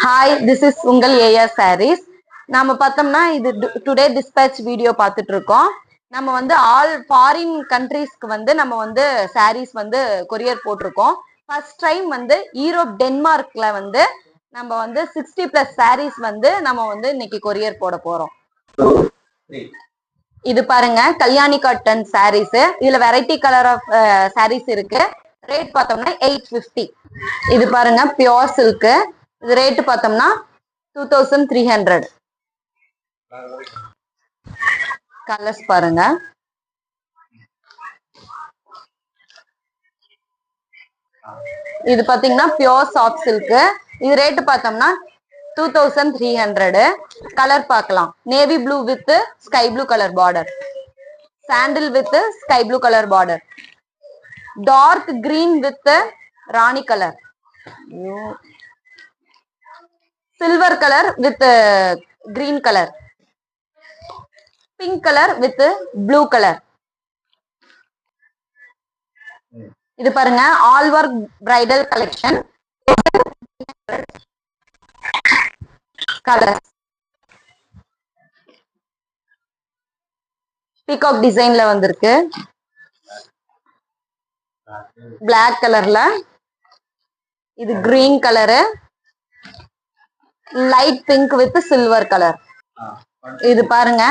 Hi, this is உங்கள் AR saris. நம்ம பார்த்தோம்னா இது டுடே டிஸ்பேச் வீடியோ பார்த்துட்டு இருக்கோம். நம்ம வந்து ஆல் ஃபாரின் கண்ட்ரீஸ்க்கு வந்து நம்ம வந்து சாரீஸ் வந்து கொரியர் போட்டிருக்கோம். ஃபர்ஸ்ட் டைம் வந்து யூரோப் டென்மார்க்ல வந்து நம்ம வந்து 60+ சாரீஸ் வந்து நம்ம வந்து இன்னைக்கு கொரியர் போட போறோம். இது பாருங்க, கல்யாணி காட்டன் சாரீஸ். இதுல வெரைட்டி கலர் ஆஃப் சாரீஸ் இருக்கு. ரேட் பார்த்தோம்னா 850. இது பாருங்க, பியோர் சில்க். இது ரேட் பார்த்தோம்னா 2300. கலர்ஸ் பாருங்க. இது பாத்தீங்கன்னா பியோர் சாஃப்ட் சில்க். இது ரேட் பார்த்தோம்னா 2300. கலர் பார்க்கலாம். Navy blue with sky blue colour border, sandal with sky blue colour border, dark green with rani colour, silver colour with green colour, pink colour with blue colour. இது பாருங்க, all work bridal collection. Colour peacock டிசைன்ல வந்திருக்கு. Black கலர்ல, இது green colour, light pink with silver colour. இது பாருங்க,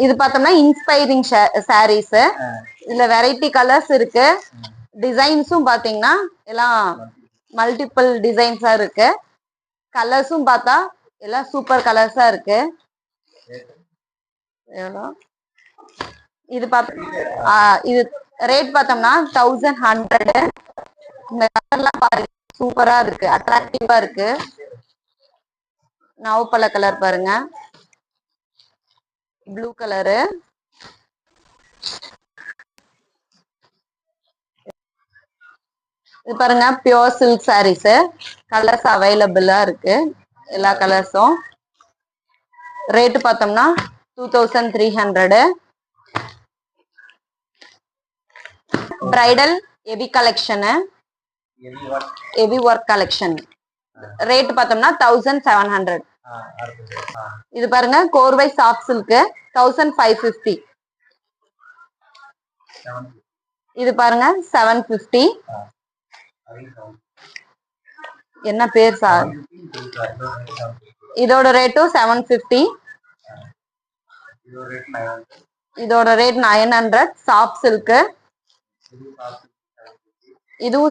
இது பார்த்தோம்னா இன்ஸ்பைரிங் சாரீஸ். இதுல வெரைட்டி கலர்ஸ் இருக்கு. டிசைன்ஸும் பாத்தீங்கன்னா எல்லாம் மல்டிபிள் டிசைன்ஸா இருக்கு. கலர்ஸும் பார்த்தா எல்லாம் சூப்பர் கலர்ஸா இருக்கு. இது இது ரேட் பார்த்தோம்னா 1100. இந்த கலர்லாம் பாருங்க, சூப்பரா இருக்கு, அட்ராக்டிவா இருக்கு. நவப்பழ கலர் பாருங்க, ப்ளூ கலரு, இது பாருங்க பியோர் சில்க் சாரீஸ். கலர்ஸ் அவைலபிளா இருக்கு, எல்லா கலர்ஸும். ரேட் பார்த்தோம்னா 2300. Bridal heavy collection, heavy work collection. Rate பார்த்தோம்னா 1700. இது பாருங்க, கோர்வை சாஃப்ட் சில்க் 1550. இது பாருங்க 750. என்ன பேர் சார்? இதோட ரேட்டும் 750. இதோட ரேட் 900. Soft silk. இதுவும்